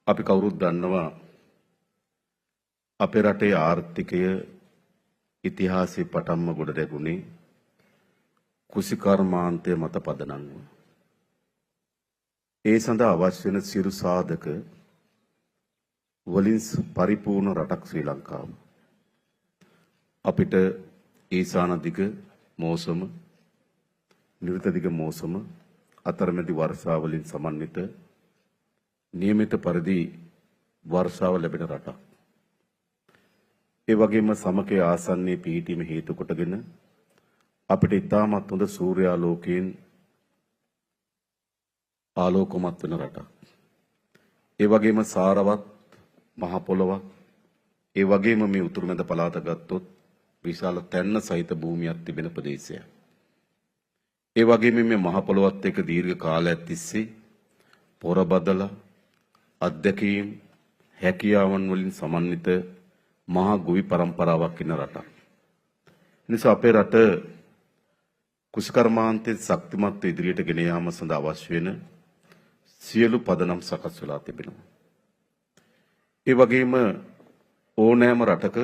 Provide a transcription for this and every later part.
අපි කවුරුත් දන්නවා අපේ රටේ ආර්ථිකය ඉතිහාසයේ පටන්ම ගොඩ නැගුණේ කුසිකර්මාන්තය මත පදනම්ව. ඒ සඳහා අවශ්‍ය වෙන සියලු සාධක වලින් පරිපූර්ණ රටක් ශ්‍රී ලංකාව. අපිට ඊසාන දිග මෝසම, නිර්ත දිග මෝසම, අතරමැදි වර්ෂාවලින් සමන්විත නියමිත පරිදි වර්ෂාව ලැබෙන රටක්. ඒ වගේම සමකයේ ආසන්නයේ පිහිටීම හේතු කොටගෙන අපිට ඉතාමත් හොඳ සූර්යාලෝකයෙන් ආලෝකමත් වෙන රටක්. ඒ වගේම සාරවත් මහ පොළොවක්, ඒ වගේම මේ උතුරු මැද පළාත ගත්තොත් විශාල තැන්න සහිත භූමියක් තිබෙන ප්‍රදේශයක්. ඒ වගේම මේ මහ පොළොවත් එක්ක දීර්ඝ කාලයක් තිස්සේ පොරබදලා අධ්‍යක්ීම් හැකියාවන් වලින් සමන්විත මහා ගොවි පරම්පරාවක් ඉන්න රටක්. නිසා අපේ රට කුෂිකර්මාන්තයේ ශක්තිමත් ඉදිරියට ගෙන යාම සඳහා අවශ්‍ය වෙන සියලු පදනම් සකස් වෙලා තිබෙනවා. ඒ වගේම ඕනෑම රටක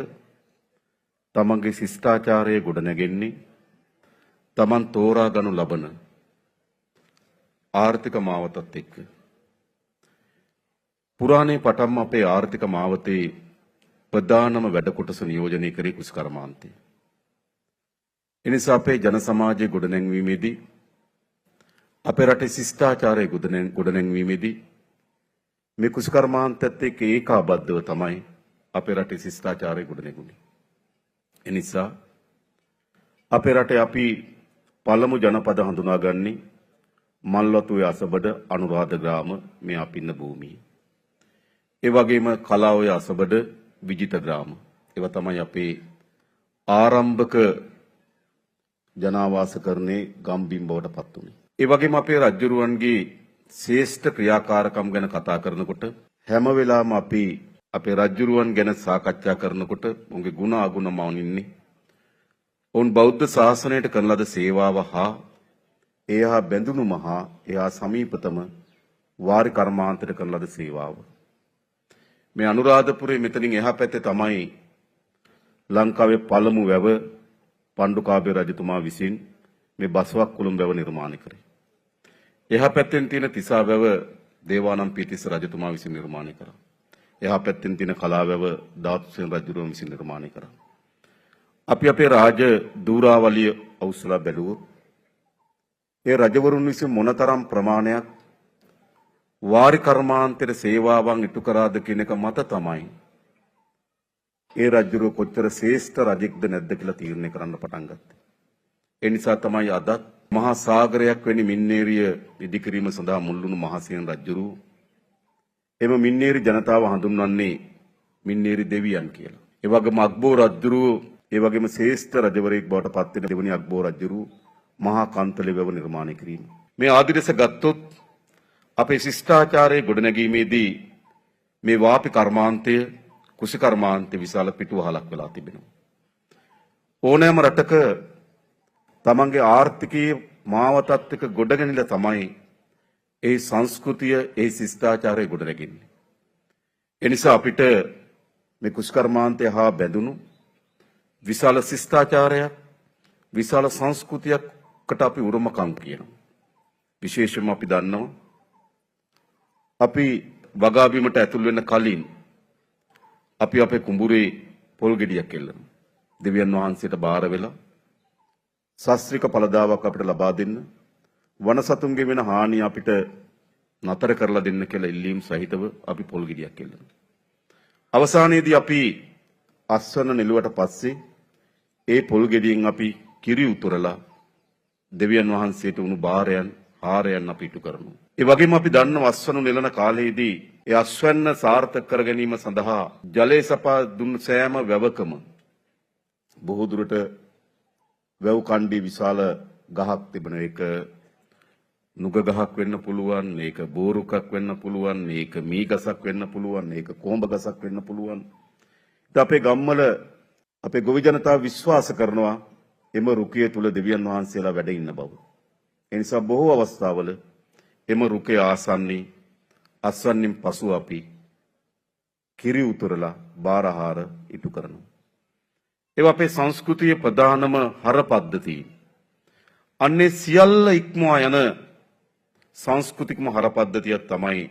තමන්ගේ ශිෂ්ටාචාරය ගොඩනැගෙන්නේ තමන් තෝරා ගනු ලබන ආර්ථික මාවතත් එක්ක. පුරාණයේ පටන්ම අපේ ආර්ථික මාවතේ ප්‍රධානම වැඩ කොටස නියෝජනය කරේ කුෂිකර්මාන්තය. එනිසා අපේ ජන සමාජයේ ගොඩනැංවීමේදී අපේ රටේ ශිෂ්ටාචාරය ගොඩනැංවීමේදී මේ කුෂිකර්මාන්තයත් එක්ක ඒකාබද්ධව තමයි අපේ රටේ ශිෂ්ටාචාරය ගොඩනැගුණේ. එනිසා අපේ රටේ අපි පළමු ජනපද හඳුනාගන්නේ මල්වතුවේ අසබඩ අනුරාධ ග්‍රාම මේ අපි ඉන්න භූමිය. ඒ වගේම කලාඔය අසබඩ විජිත ග්‍රාම. ඒවා තමයි අපේ ආරම්භක ජනාවාසකරණේ ගම්බිම් බවට පත් වුණේ. ඒ වගේම අපේ රජුරුවන්ගේ ශ්‍රේෂ්ඨ ක්‍රියාකාරකම් ගැන කතා කරනකොට හැම වෙලාවම අපි අපේ රජුරුවන් ගැන සාකච්ඡා කරනකොට උන්ගේ ගුණ අගුණ මවනින්නේ. ඔවුන් බෞද්ධ ශාසනයට කරන ලද සේවාව හා එහා බැඳුණු මහා එහා සමීපතම වාරි කර්මාන්තයට කරන ලද සේවාව. මේ අනුරාධපුරයේ මෙතනින් එහා පැත්තේ තමයි ලංකාවේ පළමු වැව පණ්ඩුකාභය රජතුමා විසින් මේ බසවක් කුළුම් වැව නිර්මාණය කරේ. එහා පැත්තෙන් තියෙන තිසා වැව දේවානම් පියතිස්ස රජතුමා විසින් නිර්මාණය කරා. එහා පැත්තෙන් තියෙන කලා වැව ධාතුසේන රජුරුවන් විසින් නිර්මාණය කරා. අපි අපේ රාජ දූරාවලිය අවසලා බැලුවොත් ඒ රජවරුන් විසින් මොනතරම් ප්‍රමාණයක් වාරි කර්මාන්තයේ සේවාවන් ඉටු කරාද කියන එක මත තමයි ඒ රජුරුව කොච්චර ශ්‍රේෂ්ඨ රජෙක්ද නැද්ද කියලා තීරණය කරන්න පටන් ගත්තේ. ඒ නිසා තමයි අදත් මහා සාගරයක් වැනි මින්නේරිය ඉදිකිරීම සඳහා මුල්ලුණු මහසේන රජුරුව එම මින්නේරි ජනතාව හඳුන්වන්නේ මින්නේරි දෙවියන් කියලා. ඒ වගේම අක්බෝ රජුරුව ඒ වගේම ශ්‍රේෂ්ඨ රජවරයෙක් බවට පත් වෙන දෙවනි අක්බෝ රජුරුව මහා කන්තලේ වැව නිර්මාණය කිරීම. මේ ආදිරස ගත්තොත් අපේ ශිෂ්ටාචාරයේ ගොඩනැගීමේදී මේ වාපි කර්මාන්තය කුෂිකර්මාන්තය විශාල පිටුවහලක් වෙලා තිබෙනවා. ඕනෑම රටක තමන්ගේ ආර්ථිකයේ මාවතත් එක්ක ගොඩගෙනලා තමයි ඒ සංස්කෘතිය ඒ ශිෂ්ටාචාරය ගොඩනැගෙන්නේ. එනිසා අපිට මේ කුෂිකර්මාන්තය හා බැඳුණු විශාල ශිෂ්ටාචාරයක් විශාල සංස්කෘතියකට අපි උරුමකම් කියනවා. විශේෂයෙන්ම අපි දන්නවා අපි වගාබිමට ඇතුල් වෙන කලින් අපි අපේ කුඹුරේ පොල් ගෙඩියක් එල්ලනවා. දෙවියන් වහන්සේට බාර වෙලා ශාස්ත්‍රික පළදාවක් අපිට ලබා දෙන්න, වනසතුන්ගේ වෙන හානිය අපිට නතර කරලා දෙන්න කියලා ඉල්ලීම් සහිතව අපි පොල් ගෙඩියක් එල්ලනවා. අවසානයේදී අපි අස්වැන්න නෙළුවට පස්සේ ඒ පොල් ගෙඩියෙන් අපි කිරි උතුරලා දෙවියන් වහන්සේට උණු බාරයන් හාරයන් අපි ඉටු කරනවා. ඒ වගේම අපි දන්නවා අස්වැන්න නෙලන කාලයේදී ඒ අස්වැන්න සාර්ථක කර ගැනීම සඳහා ජලය සපා දුන් සෑම වැවකම බොහෝ දුරට වැව් කණ්ඩේ විශාල ගහක් තිබෙන එක නුග ගහක් වෙන්න පුළුවන්, මේක බෝරුකක් වෙන්න පුළුවන්, මේක මී ගසක් වෙන්න පුළුවන්, මේක කොඹ ගසක් වෙන්න පුළුවන්. ඉතින් අපේ ගම්වල අපේ ගොවි ජනතාව විශ්වාස කරනවා එම රුකයේ තුල දෙවියන් වහන්සේලා වැඩ ඉන්න බව. ඒ නිසා බොහෝ අවස්ථාවල එම රුකේ ආසන්නී අස්වැන්නින් පසු අපි කිරි උතුරලා බාරහාර ඉටු කරනවා. ඒවා අපේ සංස්කෘතියේ ප්‍රධානම හර පද්ධතියි. අන්නේ සියල්ල ඉක්මවා යන සංස්කෘතිකම හර පද්ධතියක් තමයි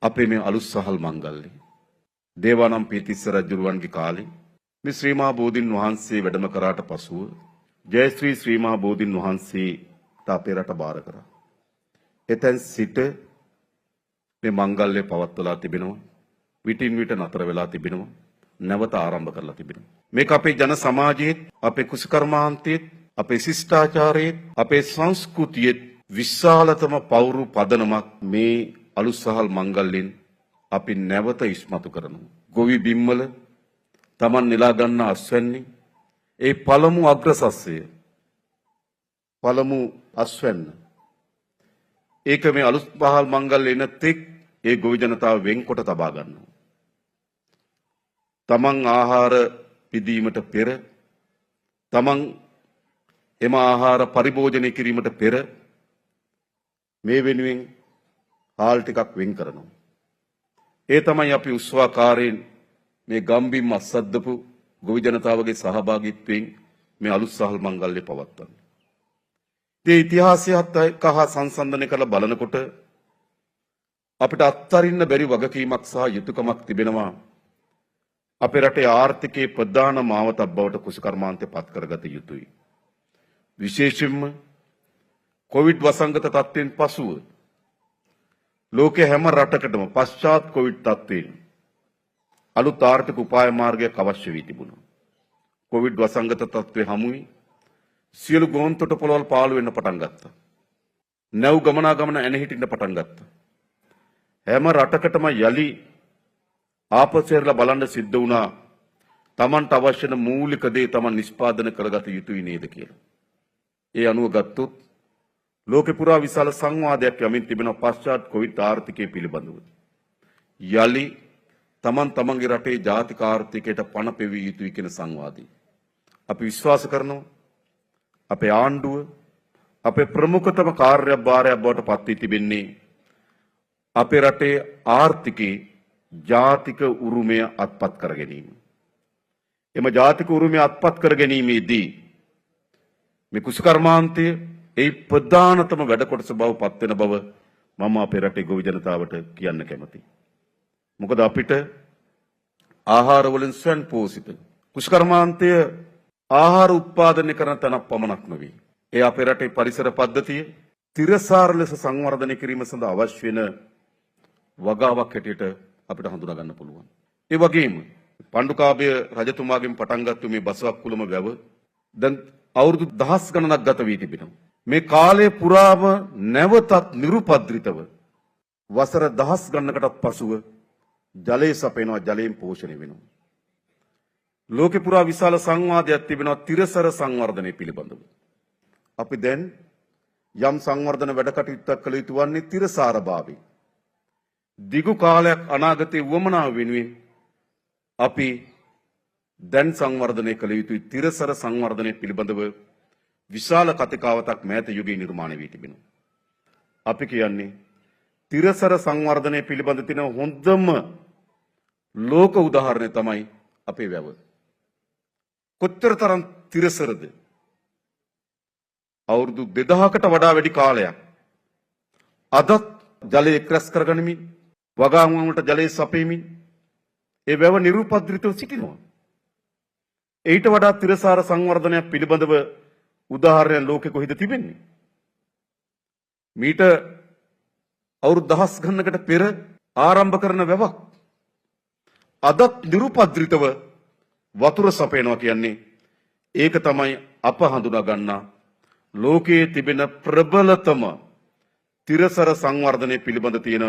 අපේ මේ අලුත් සහල් මංගල්‍ය. දේවානම් පීතිස්ස රජුරුවන්ගේ කාලේ මේ ශ්‍රී මහා බෝධින් වහන්සේ වැඩම කරාට පසුව ජයශ්‍රී ශ්‍රී මහා බෝධින් වහන්සේ අපේ රට බාර කරා. එතෙන් සිට මේ මංගල්‍ය පවත්වලා තිබෙනවා. විටින් විට නතර වෙලා තිබෙනවා. නැවත ආරම්භ කරලා තිබෙනවා. මේක අපේ ජන සමාජයේ, අපේ කුසකර්මාන්තයේ, අපේ ශිෂ්ටාචාරයේ, අපේ සංස්කෘතියේ විශාලතම පෞරු පදනමක් මේ අලුත් සහල් මංගල්‍යයෙන් අපි නැවත ඉස්මතු කරනවා. ගොවි බිම්වල Taman නෙලා ගන්න අස්වැන්නේ ඒ පළමු අග්‍රසස්ය. පළමු අස්වැන්න. ඒක මේ අලුත් පහල් මංගල්‍ය එන තෙක් ඒ ගොවි ජනතාව වෙන්කොට තබා ගන්නවා. Taman ආහාර පිදීමට පෙර, Taman එම ආහාර පරිභෝජනය කිරීමට පෙර මේ වෙනුවෙන් හාල් ටිකක් වෙන් කරනවා. ඒ තමයි අපි උත්සවාකාරයෙන් මේ ගම්බිම් අස්සද්දපු ගොවි ජනතාවගේ සහභාගීත්වයෙන් මේ අලුත් සහල් මංගල්‍ය පවත්වන්නේ. ඒ ඉතිහාසයත් එක්ක සංසන්දනය කරලා බලනකොට අපිට අත්හරින්න බැරි වගකීමක් සහ යුතුයකමක් තිබෙනවා. අපේ රටේ ආර්ථිකයේ ප්‍රධාන මාවතක් බවට කුසකර්මාන්තය පත් කරගත යුතුයි. විශේෂයෙන්ම කොවිඩ් වසංගත තත්ත්වයෙන් පසුව ලෝකයේ හැම රටකටම පශ්චාත් කොවිඩ් තත්ත්වයෙන් අලුත් ආර්ථික උපාය මාර්ගයක් අවශ්‍ය වී තිබුණා. කොවිඩ් වසංගත තත්ත්වයේ හමුවී සියලු ගෝන්තොට පොළවල් පාළු වෙන්න පටන් ගත්තා. නැව් ගමනාගමන ඇනහිටින්න පටන් ගත්තා. හැම රටකටම යලි ආපසුහැරලා බලන්න සිද්ධ වුණා Tamanට අවශ්‍ය වෙන මූලික දේ Taman නිෂ්පාදනය කරගත යුතුයි නේද කියලා. ඒ අනුව ගත්තොත් ලෝකේ පුරා විශාල සංවාදයක් යමින් තිබෙන පශ්චාත් කොවිඩ් ආර්ථිකය පිළිබඳව. යලි තමන්ගේ රටේ ජාතික ආර්ථිකයට පණ පෙවිය යුතුයි කියන සංවාදය. අපි විශ්වාස කරනවා අපේ ආණ්ඩුව අපේ ප්‍රමුඛතම කාර්යභාරයක් බවට පත් වී තිබෙන්නේ අපේ රටේ ආර්ථිකේ ජාතික උරුමය අත්පත් කර ගැනීම. එම ජාතික උරුමය අත්පත් කර ගැනීමේදී මේ කුසකර්මාන්තය ඒ ප්‍රධානතම වැඩ කොටස බව පත් වෙන බව මම අපේ රටේ ගොවි ජනතාවට කියන්න කැමතියි. මොකද අපිට ආහාර වලින් ස්වයං පෝෂිත කුසකර්මාන්තය ආහාර උත්පාදනය කරන තැනක් පමණක් නෙවෙයි. ඒ අපේ රටේ පරිසර පද්ධතිය තිරසාර ලෙස සංවර්ධනය කිරීම සඳහා අවශ්‍ය වෙන වගාවක් හැටියට අපිට හඳුනා ගන්න පුළුවන්. ඒ වගේම පණ්ඩුකාභය රජතුමාගෙන් පටන් ගත්ත මේ බසවක්කුළම වැව දැන් අවුරුදු දහස් ගණනක් ගත වී තිබෙනවා. මේ කාලය පුරාම නැවතත් නිරුපද්‍රිතව වසර දහස් ගණනකටත් පසුව ජලය සපයනවා, ජලයෙන් පෝෂණය වෙනවා. ලෝකේ පුරා විශාල සංවාදයක් තිබෙනවා තිරසර සංවර්ධනය පිළිබඳව. අපි දැන් යම් සංවර්ධන වැඩ කටයුත්තක් කළ යුතු වන්නේ තිරසාරභාවය. දිගු කාලයක් අනාගතයේ වමනාව වෙනුවෙන් අපි දැන් සංවර්ධනය කළ යුතුයි. තිරසර සංවර්ධනය පිළිබඳව විශාල කතිකාවතක් මෑත යුගයේ නිර්මාණය වී තිබෙනවා. අපි කියන්නේ තිරසර සංවර්ධනය පිළිබඳ තියෙන හොඳම ලෝක උදාහරණය තමයි අපේ වැව. කොච්චරතරම් තිරසරද? අවුරුදු 2000කට වඩා වැඩි කාලයක් අදත් ජලය එක්රැස් කරගනිමින් වගාවන් වලට ජලය සපයමින් ඒ වැව නිරුපද්‍රිතව සිටිනවා. ඊට වඩා තිරසාර සංවර්ධනයක් පිළිබඳව උදාහරණ ලෝකෙ කොහෙද තිබෙන්නේ? මීට අවුරුදු දහස් ගණනකට පෙර ආරම්භ කරන වැවක් අදත් නිරුපද්‍රිතව වතුර සපයනවා කියන්නේ ඒක තමයි අප හඳුනා ගන්නා ලෝකයේ තිබෙන ප්‍රබලතම තිරසර සංවර්ධනය පිළිබඳ තියෙන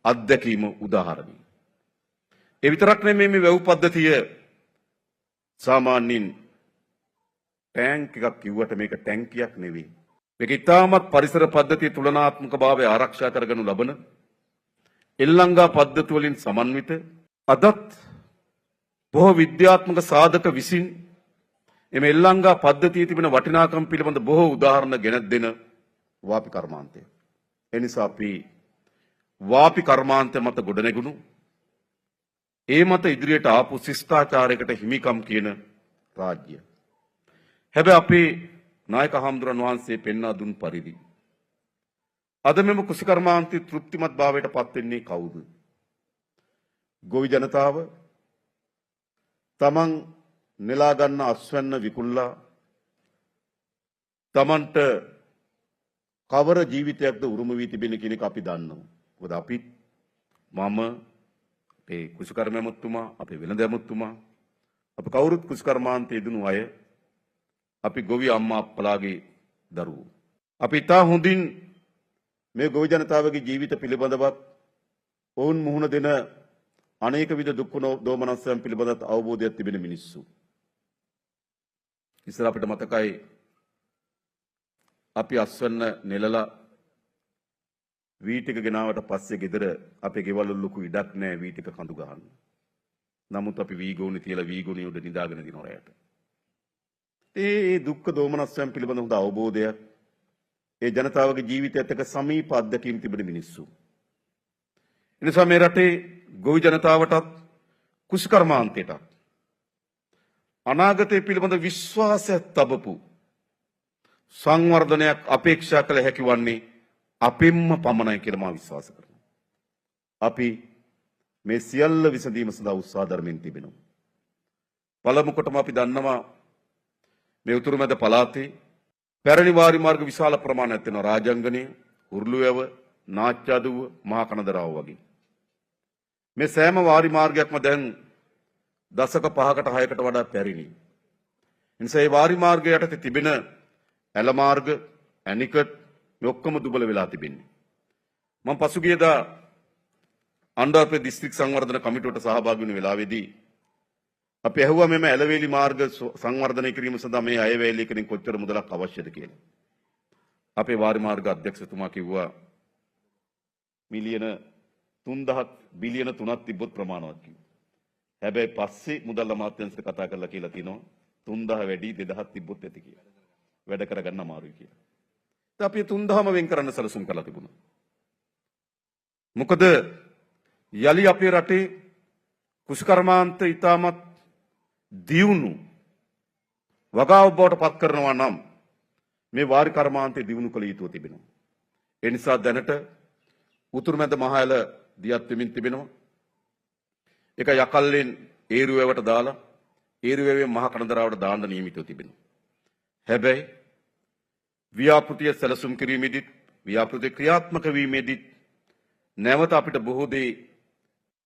අත්දැකීම උදාහරණයි. ඒ විතරක් නෙමෙයි මේ වැව් පද්ධතිය සාමාන්‍යයෙන් ටැංක් එකක් කිව්වට මේක ටැංකියක් නෙවෙයි. මේක ඉතාමත් පරිසර පද්ධතිය තුලනාත්මක භාවය ආරක්ෂා කරගනු ලබන එල්ලංගා පද්ධති වලින් සමන්විත අදත් බොහෝ විද්‍යාත්මක සාධක විසින් එම එල්ලංගා පද්ධතියේ තිබෙන වටිනාකම් පිළිබඳ බොහෝ උදාහරණ ගෙනත් දෙන වාපි කර්මාන්තය. එනිසා අපි වාපි කර්මාන්තය මත ගොඩනැගුණු ඒ මත ඉදිරියට ආපු ශිෂ්ටාචාරයකට හිමිකම් කියන රාජ්‍ය. හැබැයි අපේ නායක හාමුදුරන් වහන්සේ පෙන්වා දුන් පරිදි අද මෙම කුෂිකර්මාන්තය තෘප්තිමත් භාවයට පත් වෙන්නේ කවුද? ගොවි ජනතාව තමන් නෙලා ගන්න අස්වැන්න විකුල්ලා තමන්ට කවර ජීවිතයක්ද උරුම වී තිබෙන කියන එක අපි දන්නවා. මොකද අපි මම අපේ කුෂිකර්ම ඇමතුමා අපේ වෙළඳ ඇමතුමා අප කවුරුත් කුෂිකර්මාන්තයේ දුණු අය අපි ගොවි අම්මා අප්පලාගේ දරුවෝ. අපි තා හොඳින් මේ ගොවි ජනතාවගේ ජීවිත පිළිබඳවත් ඔවුන් මුහුණ දෙන අනේක විද දුක් දෝමනස්යන් පිළිබඳව අවබෝධයක් තිබෙන මිනිස්සු. ඉස්සර අපිට මතකයි අපි අස්වැන්න නෙලලා වී ටික ගෙනාවට පස්සේ ගෙදර අපේ ගෙවල් වල ලොකු ඉඩක් නැහැ වී ටික කඳු ගහන්න. නමුත් අපි වී ගෝණි තියලා වී ගෝණි උඩ නිදාගෙන දිනන රැයට. ඒ දුක්ඛ දෝමනස්යන් පිළිබඳ හොඳ අවබෝධයක් ඒ ජනතාවගේ ජීවිතයත් එක්ක සමීප අත්දැකීම් තිබෙන මිනිස්සු. එනිසා මේ රටේ ගොවි ජනතාවටත් කුෂිකර්මාන්තයටත් අනාගතය පිළිබඳ විශ්වාසයක් තබපු සංවර්ධනයක් අපේක්ෂා කළ හැකි වන්නේ අපින්ම පමණයි කියලා මා විශ්වාස කරනවා. අපි මේ සියල්ල විසඳීම සඳහා උත්සාහ දරමින් තිබෙනවා. පළමු කොටම අපි දන්නවා මේ උතුරුමැද පළාතේ පැරණි වාරි මාර්ග විශාල ප්‍රමාණයක් තියෙනවා. රාජංගනය, උරුළුවැව, නාච්චාදුව, මහා කනදරාව වගේ. මේ සෑම වාරි මාර්ගයක්ම දැන් දශක 5කට 6කට වඩා පැරිණි. එනිසා මේ වාරි මාර්ගය යටතේ තිබෙන ඇල මාර්ග, ඇනිකට් මේ ඔක්කොම දුබල වෙලා තිබෙන්නේ. මම පසුගියදා අනුරාධපුර දිස්ත්‍රික් සංවර්ධන කමිටුවට සහභාගී වුණ වෙලාවේදී අපි ඇහුවා මෙම ඇලවේලි මාර්ග සංවර්ධනය කිරීම සඳහා මේ අයවැයලි කෙනෙක් කොච්චර මුදලක් අවශ්‍යද කියලා. අපේ වාරි මාර්ග අධ්‍යක්ෂතුමා කිව්වා මිලියන 3000 බිලියන 3ක් තිබ්බොත් ප්‍රමාණවත් කිව්වා. හැබැයි පස්සේ මුදල් අමාත්‍යාංශයට කතා කරලා කියලා තිනවා 3000 වැඩි 2000ක් තිබ්බොත් ඇති කියලා. වැඩ කරගන්න අමාරුයි කියලා. ඉතින් අපි 3000ම වෙන් කරන්න සැලසුම් කරලා තිබුණා. මොකද යලි අපේ රටේ කුෂිකර්මාන්ත ඉතාමත් දියුණු වගාව බවට පත් කරනවා නම් මේ වාරි කර්මාන්තය දියුණු කළ යුතුව තිබෙනවා. ඒ නිසා දැනට උතුරුමැද මහඇල දියත් වෙමින් තිබෙනවා. ඒක යකල්ලෙන් ඒරුවැවට දාලා ඒරුවැවේ මහා කනදරාවට දාන්න නියමිතව තිබෙනවා. හැබැයි ව්‍යාපෘතිය සැලසුම් කිරීමේදී ව්‍යාපෘතිය ක්‍රියාත්මක වීමේදී නැවත අපිට බොහෝ දේ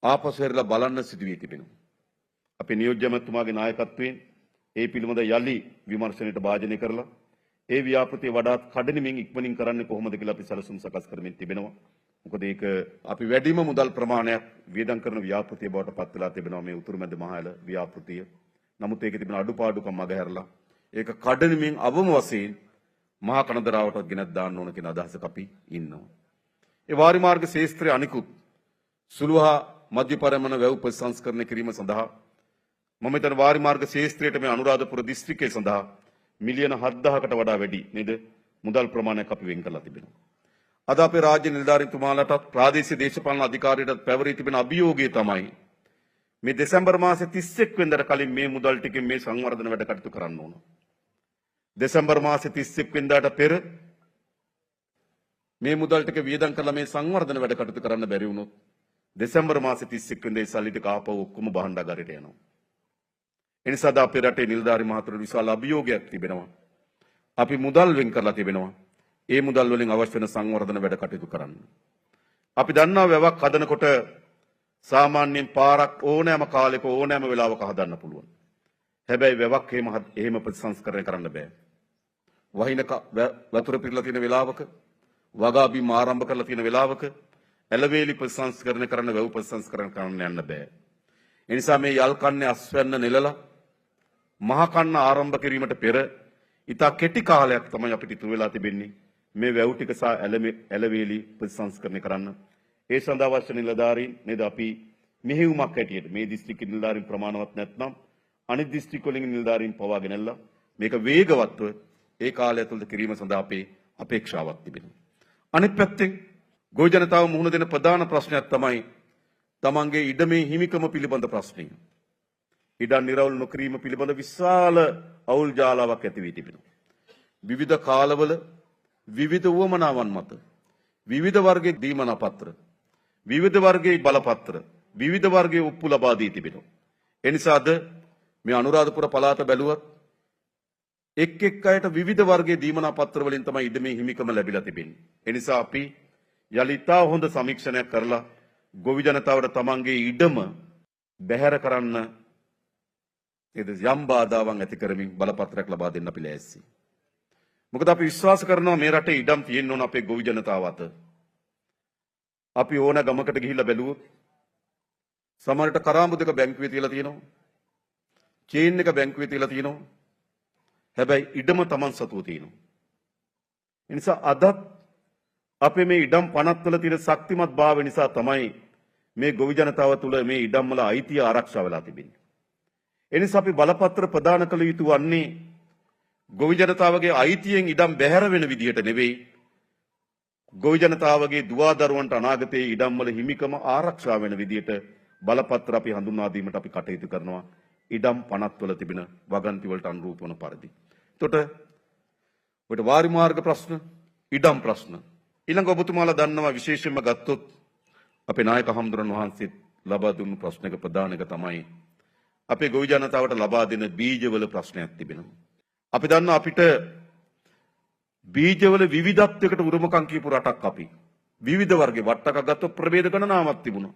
ආපසු හැරලා බලන්න සිදු වී තිබෙනවා. අපේ නියෝජ්‍ය මැතිතුමාගේ නායකත්වයෙන් ඒ පිළිබඳ යලි විමර්ශනයට භාජනය කරලා ඒ ව්‍යාපෘතිය වඩාත් කඩිනමින් ඉක්මනින් කරන්නේ කොහොමද කියලා අපි සැලසුම් සකස් කරමින් තිබෙනවා. මොකද ඒක අපි වැඩිම මුදල් ප්‍රමාණයක් වියදම් කරන ව්‍යාපෘතිය බවට පත් වෙලා තිබෙනවා මේ උතුරුමැද මහඇල ව්‍යාපෘතිය. නමුත් ඒකේ තිබෙන අඩුපාඩුකම් මගහැරලා ඒක කඩිනමින් අවම වශයෙන් මහා කනදරාවටත් ගෙනත් දාන්න ඕන කියන අදහසක අපි ඉන්නවා. ඒ වාරි මාර්ග ශාස්ත්‍රයේ අනිකුත් සුළුහා මධ්‍ය පරිමාණ වැව් ප්‍රසංස්කරණය කිරීම සඳහා මම හිතන වාරි මාර්ග ශාස්ත්‍රයට මේ අනුරාධපුර දිස්ත්‍රික්කය සඳහා මිලියන 7000කට වඩා වැඩි නේද මුදල් ප්‍රමාණයක් අපි වෙන් කරලා තිබෙනවා. අද අපේ රාජ්‍ය නිලධාරීතුමාලටත් ප්‍රාදේශීය දේශපාලන අධිකාරියටත් පැවරී තිබෙන අභියෝගය තමයි මේ දෙසැම්බර් මාසේ 31 වෙනිදාට කලින් මේ මුදල් ටිකෙන් මේ සංවර්ධන වැඩ කටයුතු කරන්න ඕන. දෙසැම්බර් මාසේ 31 වෙනිදාට පෙර මේ මුදල් ටික වියදම් කරලා මේ සංවර්ධන වැඩ කටයුතු කරන්න බැරි වුණොත් දෙසැම්බර් මාසේ 31 වෙනිදා සල්ලි ටික ආපහු ඔක්කොම භාණ්ඩාගාරයට යනවා. එනිසා අපේ රටේ නිලධාරි මහතුරුට විශාල අභියෝගයක් තිබෙනවා. අපි මුදල් වෙන් කරලා තිබෙනවා. ඒ මුදල් වලින් අවශ්‍ය වෙන සංවර්ධන වැඩ කටයුතු කරන්න. අපි දන්නවා වැවක් හදනකොට සාමාන්‍යයෙන් පාරක් ඕනෑම කාලයක ඕනෑම වෙලාවක හදන්න පුළුවන්. හැබැයි වැවක් එහෙම ප්‍රතිසංස්කරණය කරන්න බෑ. වහින වතුර පිරලා තියෙන වෙලාවක වගා බිම් ආරම්භ කරලා තියෙන වෙලාවක ඇලවේලි ප්‍රතිසංස්කරණය කරන්න වැව් ප්‍රතිසංස්කරණය කරන්න යන්න බෑ. ඒ නිසා මේ යල් කන්නේ අස්වැන්න නෙලලා මහ කන්න ආරම්භ කිරීමට පෙර ඉතා කෙටි කාලයක් තමයි අපිට ඉතුරු වෙලා තිබෙන්නේ මේ වැව් ටික සහ ඇලවේලි ප්‍රතිසංස්කරණය කරන්න. ඒ සඳහා අවශ්‍ය නිලධාරීන් නේද අපි මෙහෙයුමක් හැටියට මේ දිස්ත්‍රික්ක නිලධාරීන් ප්‍රමාණවත් නැත්නම් අනිත් දිස්ත්‍රික් වලින් නිලධාරීන් පවාගෙන ඇල්ලා මේක වේගවත්ව ඒ කාලය ඇතුළත කිරීම සඳහා අපේ අපේක්ෂාවක් තිබෙනවා. අනිත් පැත්තෙන් ගොවි ජනතාව මුහුණ දෙන ප්‍රධාන ප්‍රශ්නයක් තමයි තමන්ගේ ඉඩමේ හිමිකම පිළිබඳ ප්‍රශ්නය. ඉඩම් නිරවුල් නොකිරීම පිළිබඳ විශාල අවුල් ජාලාවක් ඇති වී තිබෙනවා. විවිධ කාලවල විවිධ උවමනාවන් මත විවිධ වර්ගයේ දීමනා පත්‍ර, විවිධ වර්ගයේ බලපත්‍ර, විවිධ වර්ගයේ ඔප්පු ලබා දී තිබෙනවා. ඒ නිසා අද මේ අනුරාධපුර පළාත බැලුවත් එක් අයට විවිධ වර්ගයේ දීමනා පත්‍ර වලින් තමයි ඉඩමේ හිමිකම ලැබිලා තිබෙන්නේ. ඒ නිසා අපි යලිතා හොඳ සමීක්ෂණයක් කරලා ගොවි ජනතාවට තමන්ගේ ඉඩම බැහැර කරන්න යම් බාධාවන් ඇති කරමින් බලපත්‍රයක් ලබා දෙන්න අපි ලෑස්ති. මොකද අපි විශ්වාස කරනවා මේ රටේ ඉඩම් තියෙන්න ඕන අපේ ගොවි ජනතාව අත. අපි ඕන ගමකට ගිහිල්ලා බැලුවොත් සමහරට කරාඹු දෙක බැංකුවේ තියලා තියෙනවා. චේන් එක බැංකුවේ තියලා තියෙනවා. හැබැයි ඉඩම Taman සතුව තියෙනවා. ඒ නිසා අදත් අපේ මේ ඉඩම් පනත් වල තියෙන ශක්තිමත් භාවය නිසා තමයි මේ ගොවි ජනතාව තුළ මේ ඉඩම් වල අයිතිය ආරක්ෂා වෙලා තිබෙන්නේ. ඒ නිසා අපි බලපත්‍ර ප්‍රදාන කළ යුතු වන්නේ ගොවි ජනතාවගේ අයිතියෙන් ඉඩම් බැහැර වෙන විදිහට නෙවෙයි, ගොවි ජනතාවගේ දුවා දරුවන්ට අනාගතයේ ඉඩම් වල හිමිකම ආරක්ෂා වෙන විදිහට බලපත්‍ර අපි හඳුන්වා දීමට අපි කටයුතු කරනවා. ඉඩම් පනත් වල තිබෙන වගන්ති වලට අනුරූප වන පරිදි. එතකොට ඔබට වාරි මාර්ග ප්‍රශ්න, ඉඩම් ප්‍රශ්න ඊළඟ ඔබතුමාලා දන්නවා විශේෂයෙන්ම ගත්තොත් අපේ නායක හම්දුරන් වහන්සේ ලබා දුන්නු ප්‍රශ්නක ප්‍රධාන එක තමයි අපේ ගොවි ජනතාවට ලබා දෙන බීජවල ප්‍රශ්නයක් තිබෙනවා. අපි දන්නවා අපිට බීජවල විවිධත්වයකට උරුමකම් කියපු රටක් අපි. විවිධ වර්ගයේ වට්ටක ගත්තොත් ප්‍රභේද ගණනාවක් තිබුණා.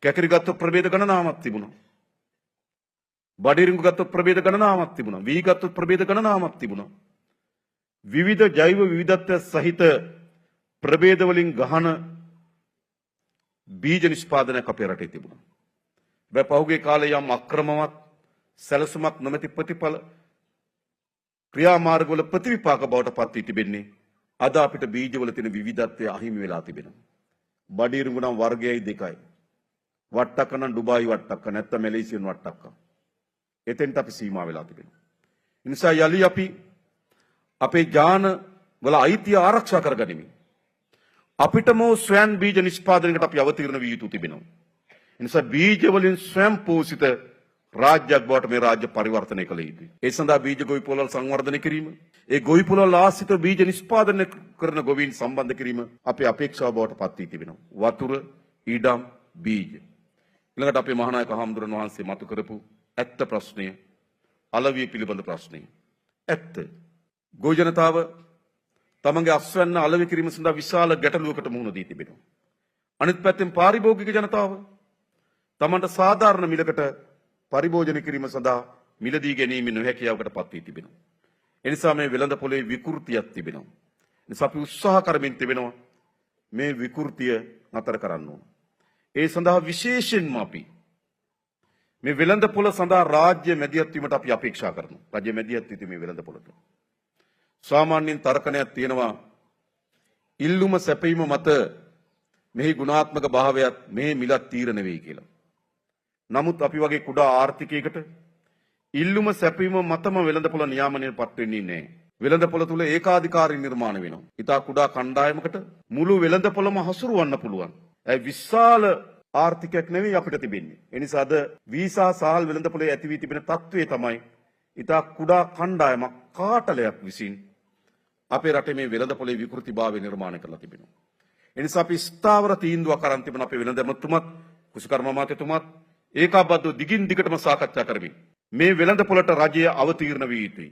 කැකිරි ගත්තොත් ප්‍රභේද ගණනාවක් තිබුණා. බඩිරිඟු ගත්තොත් ප්‍රභේද ගණනාවක් තිබුණා. වී ගත්තොත් ප්‍රභේද ගණනාවක් තිබුණා. විවිධ ජෛව විවිධත්වය සහිත ප්‍රභේද වලින් ගහන බීජ නිෂ්පාදනයක් අපේ රටේ තිබුණා. හැබැයි පහුගිය කාලේ යම් අක්‍රමවත් සැලසුමක් නොමැති ප්‍රතිඵල ක්‍රියාමාර්ගවල ප්‍රතිවිපාක බවට පත් වී තිබෙන්නේ. අද අපිට බීජවල තියෙන විවිධත්වය අහිමි වෙලා තිබෙනවා. බඩිරිඟු නම් වර්ගයයි දෙකයි. වට්ටක්ක නම් ඩුබායි වට්ටක්ක නැත්නම් මැලේසියානු වට්ටක්ක. එතෙන්ට අපි සීමා වෙලා තිබෙනවා. ඒ නිසා යලි අපි අපේ ජාන වල අයිතිය ආරක්ෂා කරගනිමින් අපිටම ස්වයං බීජ නිෂ්පාදනයකට අපි අවතීර්ණ වී යුතු තිබෙනවා. ඒ නිසා බීජ වලින් ස්වයං පෝෂිත රාජ්‍යයක් බවට මේ රාජ්‍ය පරිවර්තනය කළ යුතුයි. ඒ සඳහා බීජ ගොවි පොළවල් සංවර්ධනය කිරීම, ඒ ගොවි පොළවල් ආශ්‍රිත බීජ නිෂ්පාදනය කරන ගොවීන් සම්බන්ධ කිරීම අපේ අපේක්ෂාව බවට පත් වී තිබෙනවා. වතුර, ඉඩම්, බීජ. ඊළඟට අපේ මහානායක හාමුදුරන් වහන්සේ මතු කරපු ඇත්ත ප්‍රශ්නය, අලවිය පිළිබඳ ප්‍රශ්නය. ඇත්ත. ගොවි ජනතාව තමන්ගේ අස්වැන්න අලෙවි කිරීම සඳහා විශාල ගැටලුවකට මුහුණ දී තිබෙනවා. අනිත් පැත්තෙන් පාරිභෝගික ජනතාව තමන්ට සාධාරණ මිලකට පරිභෝජන කිරීම සඳහා මිලදී ගැනීම නොහැකියාවකට පත් වී තිබෙනවා. ඒ නිසා මේ වෙළඳ පොලේ විකෘතියක් තිබෙනවා. ඒ නිසා අපි උත්සාහ කරමින් තිබෙනවා මේ විකෘතිය නතර කරන්න ඕන. ඒ සඳහා විශේෂයෙන්ම අපි මේ වෙළඳ පොළ සඳහා රාජ්‍ය මැදිහත් වීමට අපි අපේක්ෂා කරනවා. රාජ්‍ය මැදිහත් වීම මේ වෙළඳ පොළට. සාමාන්‍යයෙන් තර්කණයක් තියෙනවා ඉල්ලුම සැපීම මත මෙහි ගුණාත්මක භාවයත් මේ මිලත් තීරණය වෙයි කියලා. නමුත් අපි වගේ කුඩා ආර්ථිකයකට ඉල්ලුම සැපීම මතම වෙළඳපොළ නියාමනයටපත් වෙන්නේ නැහැ. වෙළඳපොළ තුල ඒකාධිකාරී නිර්මාණ වෙනවා. ඊටා කුඩා කණ්ඩායමකට මුළු වෙළඳපොළම හසුරවන්න පුළුවන්. ඒ විශාල ආර්ථිකයක් නෙවෙයි අපිට තිබෙන්නේ. ඒ නිසා අද වීසා සහල් වෙළඳපොළේ ඇති වී තිබෙන තත්ත්වය තමයි ඊටා කුඩා කණ්ඩායමක් කාටලයක් විසින් අපේ රටේ මේ වෙළඳපොළේ විකෘතිභාවය නිර්මාණය කරලා තිබෙනවා. ඒ නිසා අපි ස්ථාවර තීන්දුවක් අරන් තිබෙන අපේ වෙළඳ ඇමතුමත් කුසකර්ම අමාත්‍යතුමත් ඒකාබද්ධව දිගින් දිගටම සාකච්ඡා කරමින් මේ වෙළඳපොළට රජය අවතීර්ණ විය යුතුයි.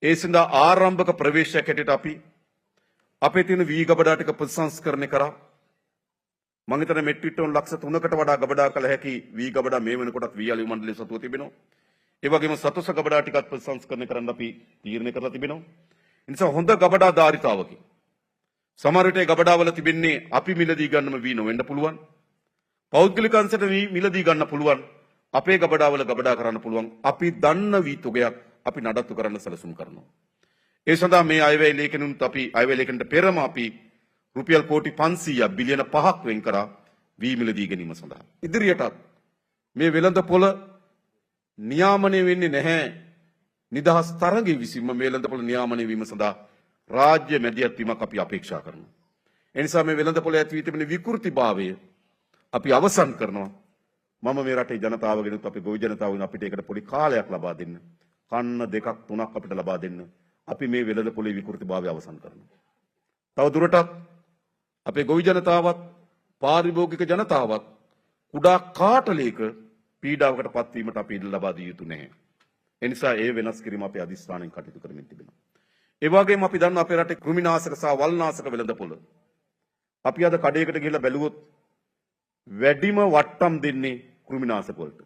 ඒ සඳහා ආරම්භක ප්‍රවේශයක් හැටියට අපි අපේ තියෙන වී ගබඩා ටික ප්‍රතිසංස්කරණය කරා. මම හිතන්නේ මෙට්‍රික් ටන් ලක්ෂ 3කට වඩා ගබඩා කළ හැකි වී ගබඩා මේ වෙනකොටත් වී අලෙවි මණ්ඩලයේ සතුව තිබෙනවා. ඒ වගේම සතොස ගබඩා ටිකත් ප්‍රතිසංස්කරණය කරන්න අපි තීරණය කරලා තිබෙනවා. ඒ නිසා හොඳ ගබඩා ධාරිතාවකි. සමහර විට ගබඩාවල තිබෙන්නේ අපි මිලදී ගන්නම වී නොවෙන්න පුළුවන්. පෞද්ගලික අංශයට මිලදී ගන්න පුළුවන්. අපේ ගබඩාවල ගබඩා කරන්න පුළුවන්. අපි දන්න වී තොගයක් අපි නඩත්තු කරන්න සැලසුම් කරනවා. ඒ සඳහා මේ අයවැය ලේඛනුත් අපි අයවැය ලේඛනට පෙරම අපි රුපියල් කෝටි 500ක් බිලියන 5ක් වෙන් කරා වී මිලදී ගැනීම සඳහා. ඉදිරියටත් මේ වෙළඳ පොළ නියාමනය වෙන්නේ නැහැ. නිදහස් තරගයේ විසින්ම මේ වෙළඳ පොළ නියාමනය වීම සඳහා රාජ්‍ය මැදිහත් වීමක් අපි අපේක්ෂා කරනවා. ඒ නිසා මේ වෙළඳ පොළ ඇති වී තිබෙන විකෘතිභාවය අපි අවසන් කරනවා. මම මේ රටේ ජනතාවගෙනුත් අපේ ගොවි ජනතාවගෙනුත් අපිට ඒකට පොඩි කාලයක් ලබා දෙන්න. කන්න දෙකක් තුනක් අපිට ලබා දෙන්න. අපි මේ වෙළඳ පොලේ විකෘතිභාවය අවසන් කරනවා. තව දුරටත් අපේ ගොවි ජනතාවත් පාරිභෝගික ජනතාවත් කුඩා කාටලයක පීඩාවකට පත්වීමට අපි ඉඩ ලබා දිය යුතු නැහැ. ඒ නිසා ඒ වෙනස් කිරීම අපි අදිස්ථානයෙන් කටයුතු කරමින් තිබෙනවා. ඒ වගේම අපි දන්නවා අපේ රටේ කෘමිනාශක සහ වල්නාශක වෙළඳපොළ. අපි අද කඩේකට ගිහලා බැලුවොත් වැඩිම වට්ටම් දෙන්නේ කෘමිනාශක වලට.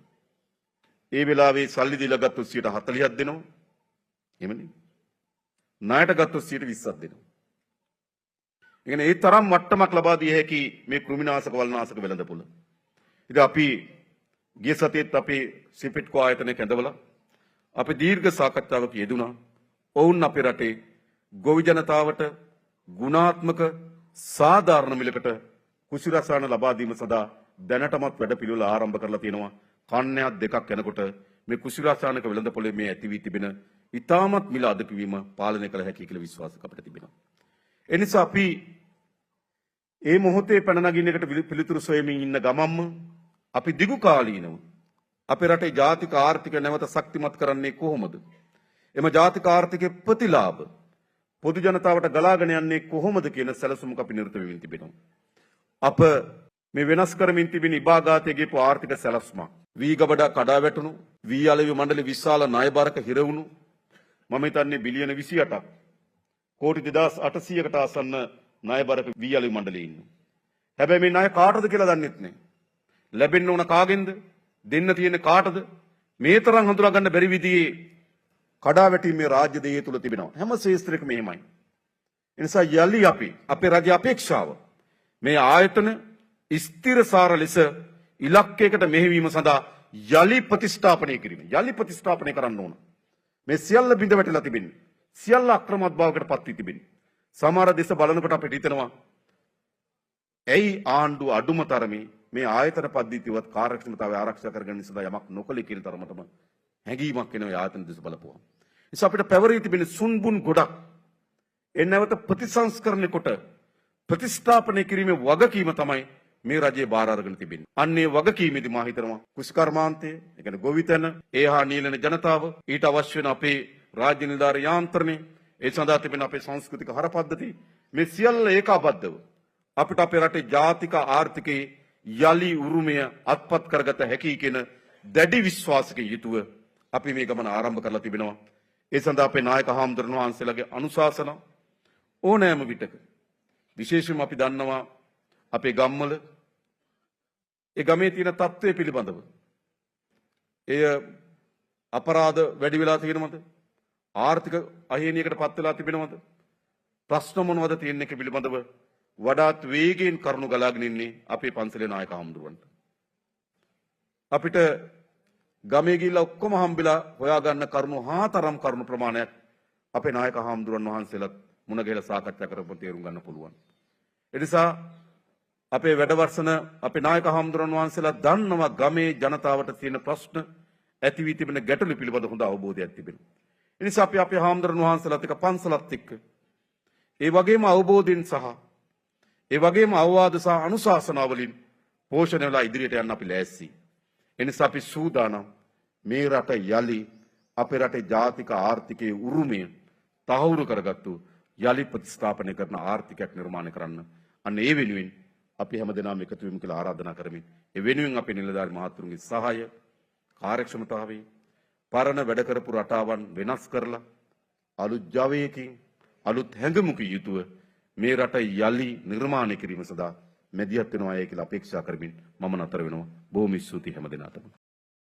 ඒ වෙලාවේ සල්ලි දීලා ගත්තොත් 40ක් දෙනවා. එහෙමනේ. ණයට ගත්තොත් 20ක් දෙනවා. ඒ තරම් මට්ටමක් ලබා දිය හැකි මේ කෘමිනාශක වල්නාශක වෙළඳපොළ. ඉතින් අපි ගිය සතියේත් අපි සිපිට්කෝ ආයතනයේ කැඳවලා අපි දීර්ඝ සාකච්ඡාවක යෙදුණා. ඔවුන් අපේ රටේ ගොවි ජනතාවට ගුණාත්මක සාධාරණ මිලකට කුසි රසායන ලබා දීම සඳහා දැනටමත් වැඩපිළිවෙල ආරම්භ කරලා තියෙනවා. කන්නයක් දෙකක් යනකොට මේ කුසි රසායනික වෙළඳපොලේ මේ ඇති වී තිබෙන ඉතාමත් මිල අධිකවීම පාලනය කළ හැකි කියලා විශ්වාසයක් අපිට තිබෙනවා. ඒ නිසා අපි මේ මොහොතේ පැන නගින්න එකට පිළිතුරු සොයමින් ඉන්න ගමම්ම අපි දිගු කාලීනව අපේ රටේ ජාතික ආර්ථික නැවත ශක්තිමත් කරන්නේ කොහොමද? එම ජාතික ආර්ථිකයේ ප්‍රතිලාභ පොදු ජනතාවට ගලාගෙන යන්නේ කොහොමද කියන සැලසුමක් අපි නිරත වෙමින් තිබෙනවා. අප මේ වෙනස් කරමින් තිබෙන ඉබාගාතයේ ගියපු ආර්ථික සැලසුමක් වී ගබඩා කඩා වැටුණු වී අලෙවි මණ්ඩල විශාල ණයබරක හිර වුණු මම හිතන්නේ බිලියන 28ක් කෝටි 2800කට ආසන්න ණයබරක වී අලෙවි මණ්ඩලයේ ඉන්නවා. හැබැයි මේ ණය කාටද කියලා දන්නෙත් නැහැ. ලැබෙන්න ඕන කාගෙන්ද? දෙන්න තියෙන්නේ කාටද? මේ තරම් හඳුනා ගන්න බැරි විදිහේ කඩාවැටීමේ රාජ්‍ය දෙය තුල තිබෙනවා. හැම ශේස්ත්‍රයකම එහෙමයි. ඒ නිසා යලි අපි අපේ රජයේ අපේක්ෂාව මේ ආයතන ස්ථිරසාර ලෙස ඉලක්කයකට මෙහෙවීම සඳහා යලි ප්‍රතිස්ථාපනය කිරීම. යලි ප්‍රතිස්ථාපනය කරන්න ඕන. මේ සියල්ල බිඳ වැටලා තිබෙන්නේ. සියල්ල අක්‍රමවත් භාවයකට පත් වී තිබෙන්නේ. සමහර දේශ බලනකොට අපිට හිතෙනවා ඇයි ආණ්ඩුව අඩුම තරමේ මේ ආයතන පද්ධතියවත් කාර්යක්ෂමතාවය ආරක්ෂා කරගන්න සඳහා යමක් නොකළේ කියන තරමටම හැඟීමක් එනවා ආයතන දේශ බලපුවා. නිසා අපිට පැවරී තිබෙන සුන්බුන් ගොඩක් ඒ නැවත ප්‍රතිසංස්කරණය කොට ප්‍රතිස්ථාපනය කිරීමේ වගකීම තමයි මේ රජයේ බාර අරගෙන තිබෙන්නේ. අන්නේ වගකීමේදී මා හිතනවා කුෂ්කර්මාන්තය, ඒ කියන්නේ ගොවිතැන, ඒ හා නිලන ජනතාව, ඊට අවශ්‍ය වෙන අපේ රාජ්‍ය නිලධාරී යාන්ත්‍රණය, ඒ සඳහා තිබෙන අපේ සංස්කෘතික හරපද්ධති මේ සියල්ල ඒකාබද්ධව අපිට අපේ රටේ ජාතික ආර්ථිකයේ යලි උරුමය අත්පත් කරගත හැකි කියන දැඩි විශ්වාසකින් යුතුව අපි මේ ගමන ආරම්භ කරලා තිබෙනවා. ඒ සඳහා අපේ නායක හාමුදුරන් වහන්සේලාගේ අනුශාසන ඕනෑම විටක විශේෂයෙන්ම අපි දන්නවා අපේ ගම්වල ඒ ගමේ තියෙන තත්ත්වය පිළිබඳව එය අපරාධ වැඩි වෙලා තියෙනවද? ආර්ථික අහේනියකට පත් වෙලා තිබෙනවද? ප්‍රශ්න මොනවද තියෙන එක පිළිබඳව වඩාත් වේගයෙන් කරුණු ගලාගෙන ඉන්නේ අපේ පන්සලේ නායක හාමුදුරුවන්ට. අපිට ගමේ ගිහිල්ලා ඔක්කොම හම්බෙලා හොයාගන්න කරුණු හාතරම් කරුණු ප්‍රමාණයක් අපේ නායක හාමුදුරුවන් වහන්සේලාත් මුණ ගැහිලා සාකච්ඡා කරපුවා තේරුම් ගන්න පුළුවන්. ඒ නිසා අපේ වැඩවර්ෂන අපේ නායක හාමුදුරුවන් වහන්සේලා දන්නවා ගමේ ජනතාවට තියෙන ප්‍රශ්න ඇති වී තිබෙන ගැටලු පිළිබඳ හොඳ අවබෝධයක් තිබෙනවා. ඒ නිසා අපි අපේ හාමුදුරුවන් වහන්සේලාත් එක්ක පන්සලත් එක්ක ඒ වගේම අවබෝධයෙන් සහ ඒ වගේම අවවාද සහ අනුශාසනා වලින් පෝෂණය වෙලා ඉදිරියට යන්න අපි ලෑස්ති. ඒ නිසා අපි සූදානම් මේ රට යලි අපේ රටේ ජාතික ආර්ථිකයේ උරුමය තහවුරු කරගත්තු යලි ප්‍රතිස්ථාපනය කරන ආර්ථිකයක් නිර්මාණය කරන්න. අන්න ඒ වෙනුවෙන් අපි හැමදෙනාම එකතු වෙමු කියලා ආරාධනා කරමින් ඒ වෙනුවෙන් අපේ නිලධාරි මහතුරුන්ගේ සහාය කාර්යක්ෂමතාවය පරණ වැඩ කරපු රටාවන් වෙනස් කරලා අලුත් ජවයකින් අලුත් හැඟුමකින් යුතුව මේ රට යලි නිර්මාණය කිරීම සඳහා මැදිහත් වෙනවා කියලා අපේක්ෂා කරමින් මම නතර වෙනවා. බොහොම ස්තුතියි හැමදෙනාටම.